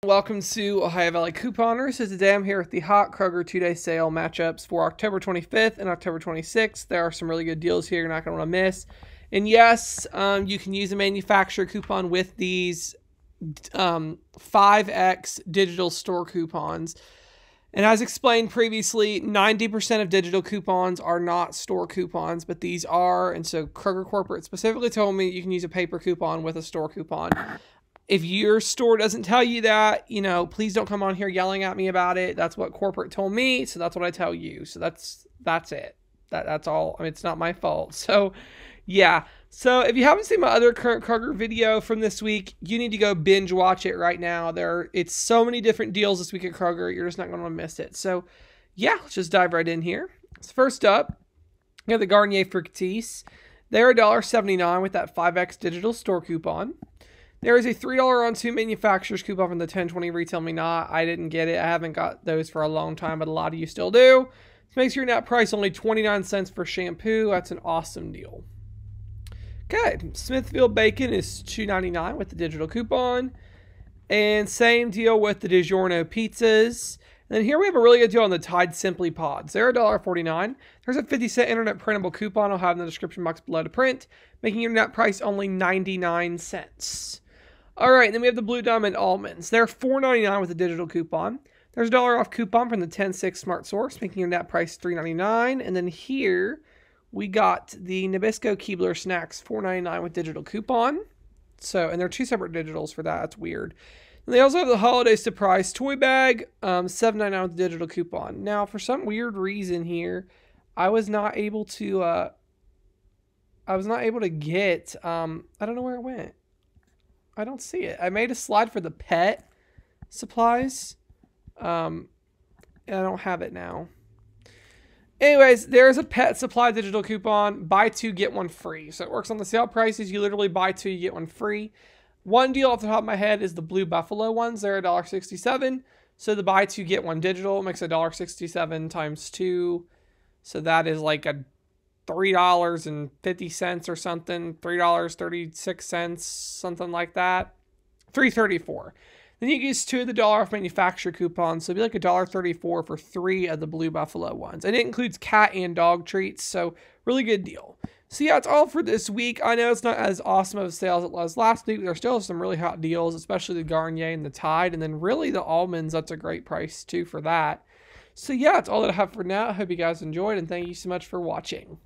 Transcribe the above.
Welcome to Ohio Valley Couponers. So today I'm here with the hot Kroger 2-day sale matchups for October 25th and October 26th. There are some really good deals here you're not going to want to miss. And yes, you can use a manufacturer coupon with these 5X digital store coupons. And as explained previously, 90% of digital coupons are not store coupons, but these are. And so Kroger Corporate specifically told me you can use a paper coupon with a store coupon. If your store doesn't tell you that, please don't come on here yelling at me about it. That's what corporate told me, so that's what I tell you. So that's it. That's all. I mean, it's not my fault. So, yeah. So if you haven't seen my other current Kroger video from this week, you need to go binge watch it right now. It's so many different deals this week at Kroger. You're just not going to miss it. So, yeah, let's just dive right in here. So first up, you have the Garnier Fructis. They're $1.79 with that 5X digital store coupon. There is a $3 on 2 manufacturers coupon from the 10/20 Retail Me Not. I didn't get it. I haven't got those for a long time, but a lot of you still do. This makes your net price only 29 cents for shampoo. That's an awesome deal. Okay, Smithfield Bacon is $2.99 with the digital coupon. And same deal with the DiGiorno pizzas. And then here we have a really good deal on the Tide Simply Pods. They're $1.49. There's a 50-cent internet printable coupon I'll have in the description box below to print, making your net price only 99 cents. All right, then we have the Blue Diamond Almonds. They're $4.99 with a digital coupon. There's a $1 off coupon from the 10/6 Smart Source, making your net price $3.99. And then here we got the Nabisco Keebler Snacks, $4.99 with digital coupon. And there are two separate digitals for that. That's weird. And they also have the Holiday Surprise Toy Bag, $7.99 with the digital coupon. Now, for some weird reason here, I was not able to get, I don't know where it went. I don't see it. I made a slide for the pet supplies. And I don't have it now. Anyways, there's a pet supply digital coupon. Buy two, get one free. So it works on the sale prices. You literally buy two, you get one free. One deal off the top of my head is the Blue Buffalo ones. They're $1.67. So the buy two, get one digital makes $1.67 times 2. So that is like a $3.50 or something, $3.36, something like that, $3.34. Then you can use 2 of the $1 off manufacturer coupons, so it'd be like $1.34 for 3 of the Blue Buffalo ones. And it includes cat and dog treats, so really good deal. So yeah, it's all for this week. I know it's not as awesome of a sale as it was last week, but there's still some really hot deals, especially the Garnier and the Tide, and then really the almonds, that's a great price too for that. So yeah, that's all that I have for now. I hope you guys enjoyed, and thank you so much for watching.